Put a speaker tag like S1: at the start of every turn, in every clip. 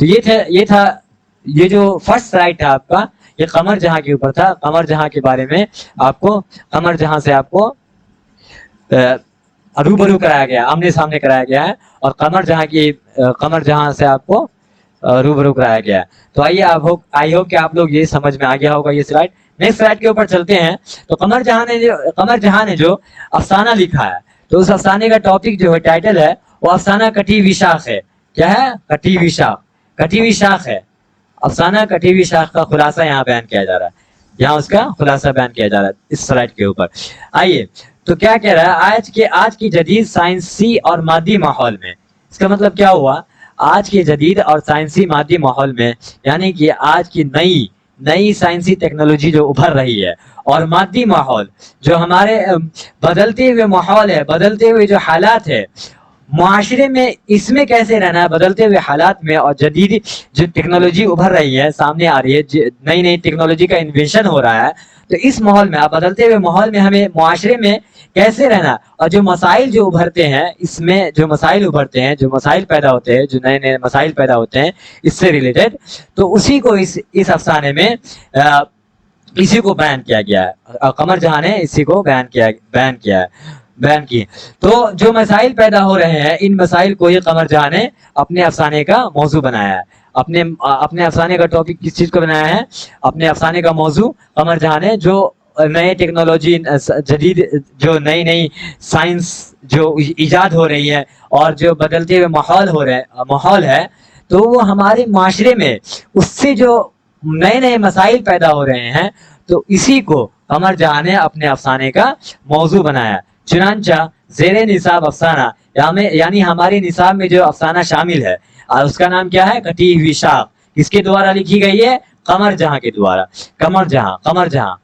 S1: تو یہ جو فرسٹ سلائڈ تھا آپ کا، یہ قمر جہاں کے اوپر تھا. قمر جہاں کے بارے میں آپ کو قمر جہاں سے آپ کو روبرو کرایا گیا، آمنے سامنے کرایا گیا ہے، اور قمر جہاں سے آپ کو روبرو کرایا گیا ہے. تو آئیے آئی ہوپ کہ آپ لوگ یہ سمجھ میں آ گیا ہوگا یہ سلائڈ. نیکسٹ سلائڈ کے اوپر چلتے ہیں. تو قمر جہاں نے جو افسانہ لکھا ہے، تو اس افسانے کا ٹاپک جو ہے، ٹائٹل ہے وہ افسانہ کٹی ہوئی شاخ ہے. کیا ہے؟ کٹی ہوئی شاخ. کٹی ہوئی شاخ ہے افسانہ کٹی ہوئی شاخ کا خلاصہ یہاں بیان کیا جا رہا ہے. یہاں اس کا خلاصہ بیان کیا جا رہا ہے اس سلائڈ کے اوپر. آئیے تو کیا کہہ رہا ہے، آج کی جدید سائنسی اور مادی ماحول میں. اس کا مطلب کیا ہوا؟ آج کے جدید اور سائنسی مادی ماحول میں، یعنی کہ آج کی نئی سائنسی ٹیکنالوجی جو ابھر رہی ہے، اور مادی ماحول جو ہمارے بدلتے ہوئے ماحول ہے، بدلتے ہوئے جو حالات ہے معاشرے میں، اس میں کیسے رہنا ہے بدلتے ہوئے حالات میں. اور جدید جو ٹیکنالوجی ابھر رہی ہے، سامنے آ رہی ہے، نئی ٹیکنالوجی کا انویشن ہو رہا ہے. تو اس ماحول میں، بدلتے ہوئے ماحول میں ہمیں معاشرے میں کیسے رہنا، اور جو مسائل جو ابھرتے ہیں، اس میں جو مسائل ابھرتے ہیں، جو مسائل پیدا ہوتے ہیں، جو نئے مسائل پیدا ہوتے ہیں اس سے ریلیٹڈ، تو اسی کو اس افسانے میں اسی کو بیان کیا گیا ہے. قمر جہاں نے اسی کو بیان کی. تو جو مسائل پیدا ہو رہے ہیں، ان مسائل کو ہی قمر جہاں نے اپنے افسانے کا موضوع بنایا ہے. اپنے افسانے کا ٹاپک کس چیز کو بنایا ہے؟ اپنے افسانے کا موضوع قمر جہاں نے جو نئے ٹیکنالوجی، جدید جو نئی سائنس جو ایجاد ہو رہی ہے، اور جو بدلتے ہوئے ماحول ہے، تو وہ ہمارے معاشرے میں اس سے جو نئے مسائل پیدا ہو رہے ہیں، تو اسی کو قمر جہاں نے اپنے افسانے کا موضوع بنایا. چنانچہ زیر نصاب افسانہ، یعنی ہماری نصاب میں جو افسانہ شامل ہے، اس کا نام کیا ہے؟ کٹی ہوئی شاخ. کس کے دوارا لکھی گئی ہے؟ قمر جہاں کے دوارا. قمر جہاں.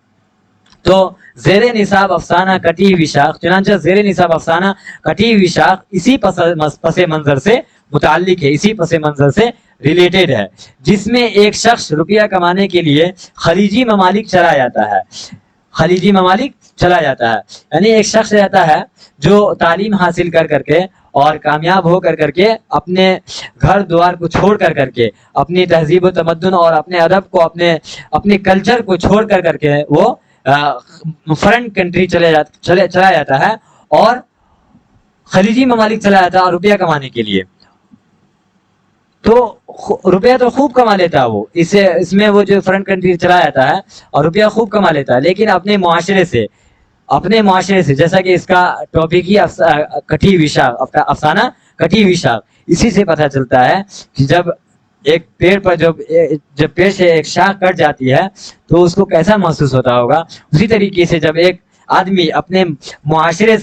S1: تو زیر نصاب افسانہ کٹی ہوئی شاخ، چنانچہ زیر نصاب افسانہ کٹی ہوئی شاخ اسی پس منظر سے متعلق ہے، اسی پس منظر سے ریلیٹڈ ہے، جس میں ایک شخص روپیہ کمانے کے لیے خلیجی ممالک چلا جاتا ہے. یعنی ایک شخص رہتا ہے جو تعلیم حاصل کر کے اور کامیاب ہو کر کے، اپنے گھر دوار کو چھوڑ کر کے، اپنی تہذیب و تمدن اور اپنے ادب کو، اپنے کلچر کو چھوڑ کر کے وہ فارن کنٹری چلا جاتا ہے، اور خلیجی ممالک چلا جاتا ہے اور روپیہ کمانے کے لیے. تو روپیہ تو خوب کما لیتا ہے وہ، اس میں وہ جو فارن کنٹری چلا جاتا ہے اور روپیہ خوب کما لیتا ہے، لیکن اپنے معاشرے سے جیسا کہ اس کا ٹاپک ہی کٹی ہوئی شاخ، افسانہ کٹی ہوئی شاخ، اسی سے پتہ چلتا ہے کہ جب ایک پیڑ پر جب پیڑ سے ایک شاخ کٹ جاتی ہے تو اس کو کیسا محسوس ہوتا ہوگا. اسی طریقے سے جب ایک آدمی اپنے معاشرے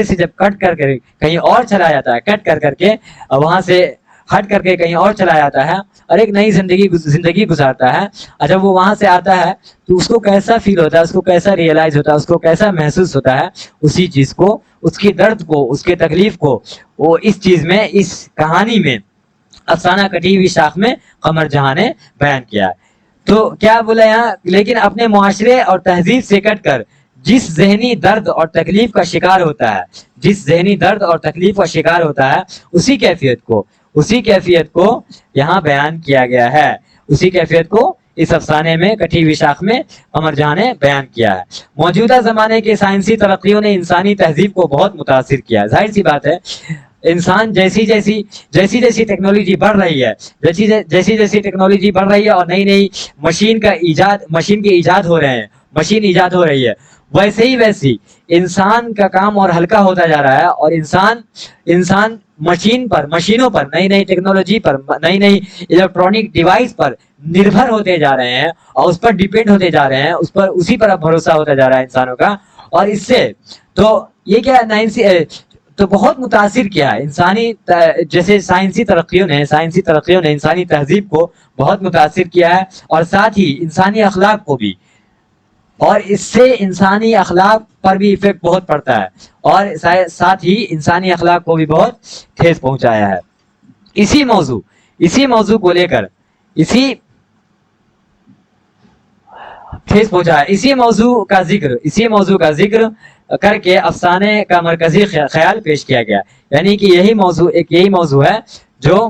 S1: سے جب کٹ کر کہیں اور چلا جاتا ہے، کٹ کر کے وہاں سے ہٹ کر کے کہیں اور چلا جاتا ہے، اور ایک نئی زندگی گزارتا ہے، اور جب وہ وہاں سے آتا ہے تو اس کو کیسا فیل ہوتا ہے، اس کو کیسا ریئلائز ہوتا ہے، اس کو کیسا محسوس ہوتا ہے، اسی چیز کو، اس کی درد کو، اس کے تکلیف کو، وہ اس چیز میں، اس کہانی میں، افسانہ کٹی ہوئی شاخ میں قمر جہاں نے بیان کیا. تو کیا بولا یہاں؟ لیکن اپنے معاشرے اور تہذیب سے کٹ کر جس ذہنی درد اور تکلیف کا شکار ہوتا ہے، اسی کیفیت کو یہاں بیان کیا گیا ہے. اسی کیفیت کو اس افسانے میں کٹی ہوئی شاخ میں قمر جہاں نے بیان کیا ہے. موجودہ زمانے کے سائنسی ترقیوں نے انسانی تہذیب کو بہت متاثر کیا ہے. ظاہر سی بات ہے، انسان جیسی ٹیکنالوجی بڑھ رہی ہے، اور نئی مشین کے ایجاد ہو رہے ہیں، مشین ایجاد ہو رہی ہے، ویسی انسان کا کام اور ہلکا ہوتا جا رہا ہے، اور انسان مشینوں پر، نئی ٹیکنالوجی پر، نئی الیکٹرانک ڈیوائس پر نربھر ہوتے جا رہے ہیں، اور اس پر ڈیپینڈ ہوتے جا رہے ہیں، اسی پر اب بھروسہ ہوتا جا رہا ہے انسانوں کا. اور اس سے تو یہ کیا تو بہت متاثر کیا ہے جیسے سائنسی ترقیوں نے انسانی تہذیب کو بہت متاثر کیا ہے، اور ساتھ ہی انسانی اخلاق کو بھی، اور اس سے انسانی اخلاق پر بھی ایفیکٹ بہت پڑتا ہے، اور ساتھ ہی انسانی اخلاق کو بھی بہت ٹھیس پہنچایا ہے. اسی موضوع کو لے کر اسی موضوع کا ذکر کر کے افسانے کا مرکزی خیال پیش کیا گیا. یعنی کہ یہی موضوع ہے جو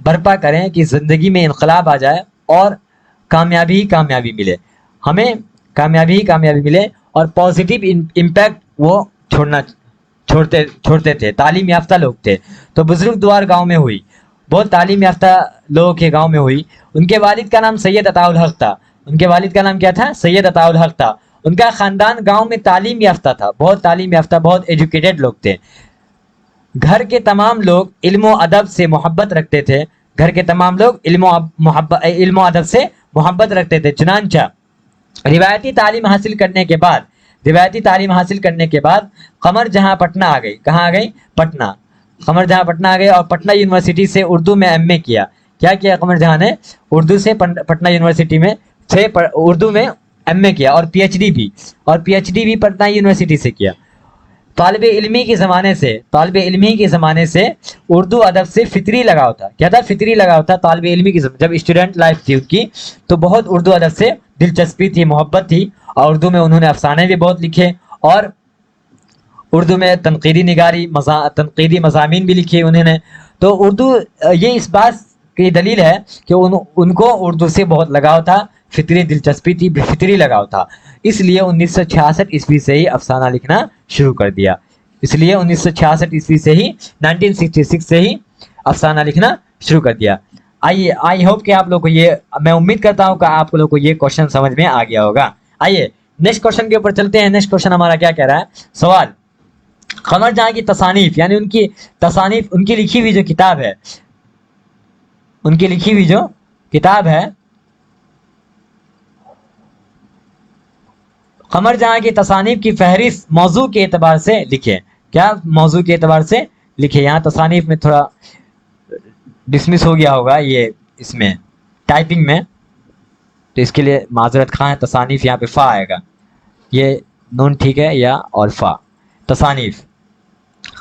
S1: برپا کریں کہ زندگی میں انقلاب آ جائے اور کامیابی ہی کامیابی ملے، ہمیں کامیابی ہی کامیابی ملے، اور پازیٹیو امپیکٹ وہ چھوڑتے تھے، تعلیم یافتہ لوگ تھے۔ تو بزرگ دوار گاؤں میں ہوئی، بہت تعلیم یافتہ لوگوں کے گاؤں میں ہوئی۔ ان کے والد کا نام سید عطاء الحق تھا، ان کے والد کا نام کیا تھا؟ سید عطاء الحق تھا۔ ان کا خاندان گاؤں میں تعلیم یافتہ تھا، بہت تعلیم یافتہ، بہت ایجوکیٹڈ لوگ تھے۔ گھر کے تمام لوگ علم و ادب سے محبت رکھتے تھے، گھر کے تمام لوگ علم و ادب سے محبت رکھتے تھے۔ چنانچہ روایتی تعلیم حاصل کرنے کے بعد قمر جہاں پٹنہ آ گئی۔ کہاں آ گئی؟ پٹنہ۔ قمر جہاں پٹنہ آ گئی اور پٹنہ یونیورسٹی سے اردو میں ایم اے کیا۔ کیا کیا قمر جہاں نے؟ اردو سے پٹنہ یونیورسٹی میں سے اردو میں ایم اے کیا، اور پی ایچ ڈی بھی پٹنہ یونیورسٹی سے کیا۔ طالب علمی کے زمانے سے اردو ادب سے فطری لگاؤ تھا۔ کیا تھا؟ فطری لگاؤ تھا طالب علمی کی، جب اسٹوڈنٹ لائف تھی ان کی تو بہت اردو ادب سے دلچسپی تھی، محبت تھی، اور اردو میں انہوں نے افسانے بھی بہت لکھے، اور اردو میں تنقیدی مضامین بھی لکھے انہوں نے۔ تو اردو، یہ اس بات کی دلیل ہے کہ ان کو اردو سے بہت لگاؤ تھا، فطری دلچسپی تھی، فطری لگاؤ تھا، اس لیے 1966 سے ہی افسانہ لکھنا شروع کر دیا۔ 1966 سے ہی افسانہ لکھنا شروع کر دیا۔ آئی ہوپ کہ آپ لوگ کو یہ، میں امید کرتا ہوں کہ آپ لوگ کو یہ کوشچن سمجھ میں آ گیا ہوگا۔ آئیے نیکسٹ کوشچن کے اوپر چلتے ہیں۔ نیکسٹ کوشچن ہمارا کیا کہہ رہا ہے؟ سوال: قمر جہاں کی تصانیف، یعنی ان کی تصانیف، ان کی لکھی ہوئی جو کتاب ہے، قمر جہاں کی تصانیف کی فہرست موضوع کے اعتبار سے لکھے۔ کیا موضوع کے اعتبار سے لکھے؟ یہاں تصانیف میں تھوڑا ڈسمس ہو گیا ہوگا یہ، اس میں ٹائپنگ میں، تو اس کے لیے معذرت خواہ۔ تصانیف یہاں پہ فا آئے گا، یہ نون ٹھیک ہے، یا اور فا۔ تصانیف،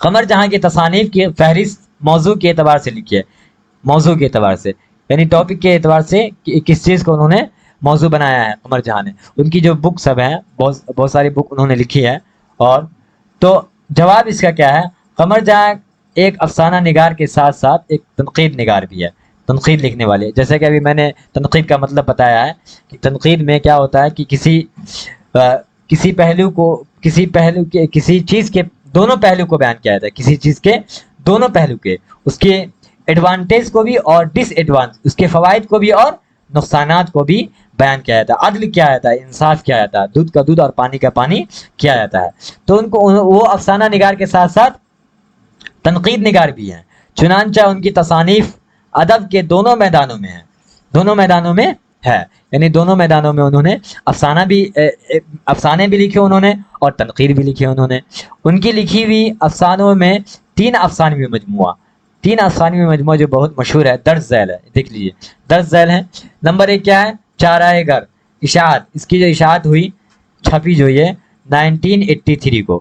S1: قمر جہاں کی تصانیف کی فہرست موضوع کے اعتبار سے لکھیے۔ موضوع کے اعتبار سے یعنی ٹاپک کے اعتبار سے کس چیز کو انہوں نے موضوع بنایا ہے قمر جہاں نے۔ ان کی جو بک سب ہیں، بہت ساری بک انہوں نے لکھی ہے۔ اور تو جواب اس کا کیا ہے؟ قمر جہاں ایک افسانہ نگار کے ساتھ ساتھ ایک تنقید نگار بھی ہے، تنقید لکھنے والے۔ جیسے کہ ابھی میں نے تنقید کا مطلب بتایا ہے کہ تنقید میں کیا ہوتا ہے کہ کسی چیز کے دونوں پہلو کو بیان کیا جاتا ہے، کسی چیز کے دونوں پہلو کے، اس کے ایڈوانٹیج کو بھی اور ڈس ایڈوانٹیج، اس کے فوائد کو بھی اور نقصانات کو بھی بیان کیا جاتا ہے۔ عدل کیا جاتا ہے، انصاف کیا جاتا ہے، دودھ کا دودھ اور پانی کا پانی کیا جاتا ہے۔ تو ان کو وہ افسانہ نگار کے ساتھ ساتھ تنقید نگار بھی ہیں۔ چنانچہ ان کی تصانیف ادب کے دونوں میدانوں میں ہے، یعنی دونوں میدانوں میں انہوں نے افسانے بھی لکھے انہوں نے، اور تنقید بھی لکھی انہوں نے۔ ان کی لکھی ہوئی افسانوں میں تین افسانوی مجموعہ جو بہت مشہور ہے، درج ذیل ہے، دیکھ لیجیے، درج ذیل ہے۔ نمبر 1 کیا ہے؟ چارۂ گر، اشاعت۔ اس کی جو اشاعت ہوئی، چھپی جو یہ 1983 کو،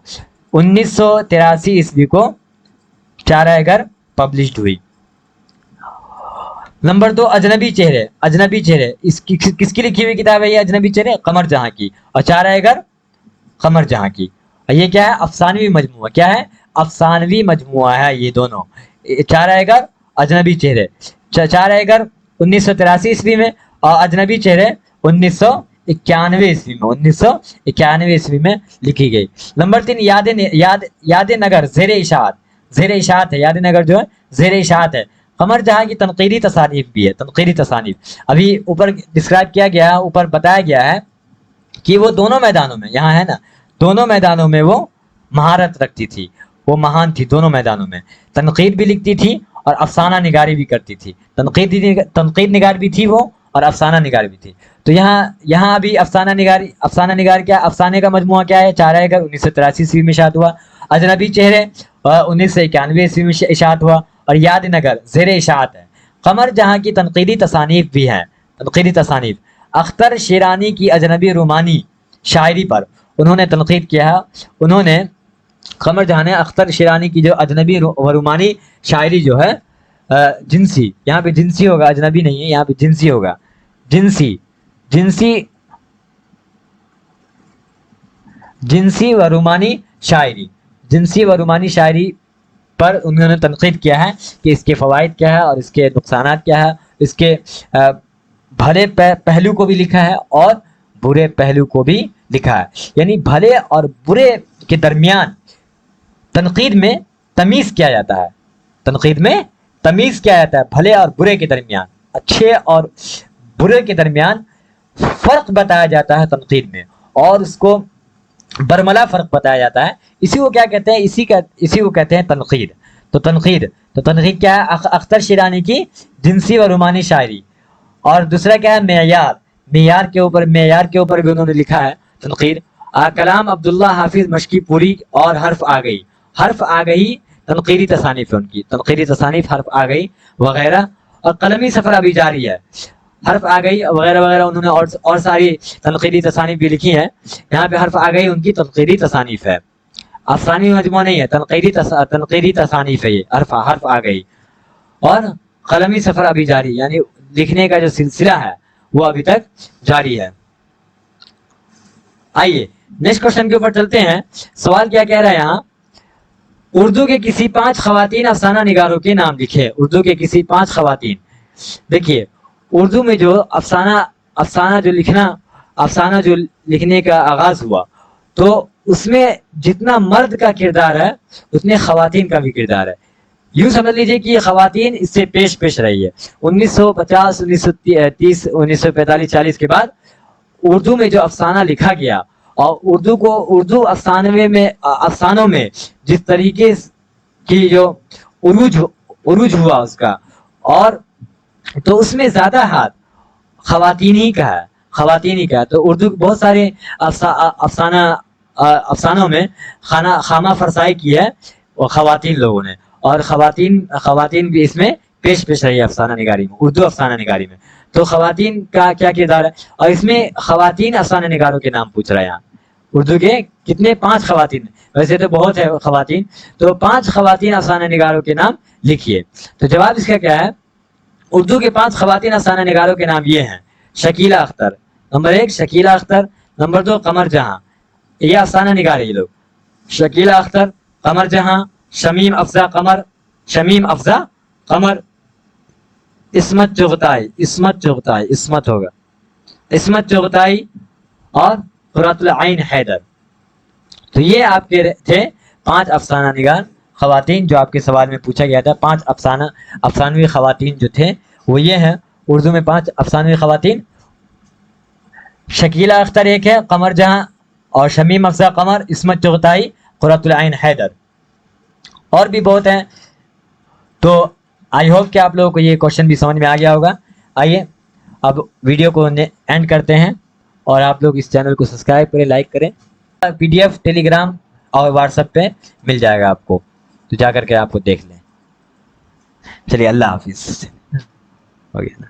S1: 1983 عیسوی کو چارۂ گر پبلشڈ ہوئی۔ نمبر 2 اجنبی چہرے، کس کی لکھی ہوئی کتاب ہے یہ؟ اجنبی چہرے، قمر جہاں کی، اور چارۂ گر قمر جہاں کی۔ اور یہ کیا ہے؟ افسانوی مجموعہ۔ کیا ہے؟ افسانوی مجموعہ ہے یہ دونوں، چارۂ گر، اجنبی چہرے۔ چارۂ گر 1983 عیسوی میں، اور اجنبی چہرے 1991 عیسوی میں لکھی گئی۔ نمبر 3 یاد نگر، زیر اشاعت ہے، یاد نگر جو ہے زیر اشاعت ہے۔ قمر جہاں کی تنقیدی تصانیف بھی ہے، ابھی اوپر ڈسکرائب کیا گیا ہے، اوپر بتایا گیا ہے کہ وہ دونوں میدانوں میں، یہاں ہے نا، دونوں میدانوں میں وہ مہارت رکھتی تھی، وہ مہان تھی دونوں میدانوں میں۔ تنقید بھی لکھتی تھی اور افسانہ نگاری بھی کرتی تھی، تنقید نگار بھی تھی وہ، اور افسانہ نگار بھی تھی۔ تو یہاں ابھی افسانہ نگار کیا، افسانے کا مجموعہ کیا ہے؟ چارۂ گر 1983 عیسوی میں اشاعت ہوا، اجنبی چہرے 1991 عیسوی میں اشاعت ہوا، اور یاد نگر زیر اشاعت ہے۔ قمر جہاں کی تنقیدی تصانیف بھی ہیں، اختر شیرانی کی اجنبی رومانی شاعری پر انہوں نے تنقید کیا ہے۔ قمر جہاں نے اختر شیرانی کی جو اجنبی و رومانی شاعری جو ہے، جنسی، یہاں پہ جنسی ہوگا، اجنبی نہیں ہے، یہاں پہ جنسی ہوگا، جنسی و رومانی شاعری پر انہوں نے تنقید کیا ہے کہ اس کے فوائد کیا ہے اور اس کے نقصانات کیا ہے، اس کے بھلے پہلو کو بھی لکھا ہے اور برے پہلو کو بھی لکھا ہے. یعنی بھلے اور برے کے درمیان تنقید میں تمیز کیا جاتا ہے، تنقید میں تمیز کیا جاتا ہے بھلے اور برے کے درمیان، اچھے اور برے کے درمیان فرق بتایا جاتا ہے تنقید میں، اور اس کو برملا فرق بتایا جاتا ہے. اسی کو کیا کہتے ہیں، اسی کو کہتے ہیں تنقید. تو تنقید کیا ہے؟ اختر شیرانی کی جنسی و رومانی شاعری. اور دوسرا کیا ہے؟ معیار کے اوپر بھی انہوں نے لکھا ہے تنقید. کلام عبداللہ حافظ مشکی پوری اور حرف آ گئی تنقیدی تصانیف ہے ان کی، تنقیدی تصانیف حرف آ گئی وغیرہ. اور قلمی سفر ابھی جاری ہے، حرف آ گئی وغیرہ وغیرہ. انہوں نے اور ساری تنقیدی تصانیف بھی لکھی ہیں. یہاں پہ حرف آ گئی ان کی تنقیدی تصانیف ہے، افسانوی مجموعہ نہیں ہے، تنقیدی تصانیف ہے یہ. حرف آ گئی. اور قلمی سفر ابھی جاری، یعنی لکھنے کا جو سلسلہ ہے وہ ابھی تک جاری ہے. آئیے نیکسٹ کوشچن کے اوپر چلتے ہیں. سوال کیا کہہ رہا ہے یہاں؟ اردو کے کسی 5 خواتین افسانہ نگاروں کے نام لکھے. اردو کے کسی 5 خواتین. دیکھیے اردو میں جو افسانہ جو لکھنے کا آغاز ہوا تو اس میں جتنا مرد کا کردار ہے اتنے خواتین کا بھی کردار ہے. یوں سمجھ لیجئے کہ یہ خواتین اس سے پیش رہی ہے. 1950 1930 1945 40 کے بعد اردو میں جو افسانہ لکھا گیا اور اردو افسانوں میں جس طریقے کی جو عروج ہوا اس کا، اور تو اس میں زیادہ ہاتھ خواتین ہی کا ہے. تو اردو بہت سارے افسانوں میں خامہ فرسائی کی ہے خواتین لوگوں نے، اور خواتین بھی اس میں پیش رہی ہے افسانہ نگاری میں، اردو افسانہ نگاری میں. تو خواتین کا کیا کردار ہے؟ اور اس میں خواتین افسانہ نگاروں کے نام پوچھ رہا ہے یہاں. اردو کے کتنے؟ 5 خواتین. ویسے تو بہت ہے خواتین، تو 5 خواتین افسانہ نگاروں کے نام لکھیے. تو جواب اس کا کیا ہے؟ اردو کے 5 خواتین افسانہ نگاروں کے نام یہ ہیں: شکیلہ اختر نمبر 1، شکیلہ اختر نمبر 2، قمر جہاں. یہ افسانہ نگار ہے یہ لوگ. شکیلہ اختر، قمر جہاں، شمیم افزا قمر، عصمت چغتائی اور قرۃ العین حیدر. تو یہ آپ کے تھے 5 افسانہ نگار خواتین جو آپ کے سوال میں پوچھا گیا تھا. 5 افسانوی خواتین جو تھے وہ یہ ہیں. اردو میں 5 افسانوی خواتین: شکیلہ اختر ایک ہے، قمر جہاں اور شمیم افزا قمر، عصمت چغتائی، قرۃ العین حیدر. اور بھی بہت ہیں. تو آئی ہوپ کہ آپ لوگوں کو یہ کوشچن بھی سمجھ میں آ گیا ہوگا. آئیے اب ویڈیو کو اینڈ کرتے ہیں، اور آپ لوگ اس چینل کو سبسکرائب کریں، لائک کریں. پی ڈی ایف ٹیلی گرام اور واٹس ایپ پہ مل جائے گا آپ کو، تو جا کر کے آپ کو دیکھ لیں. چلیے اللہ حافظ. ہو گیا نا.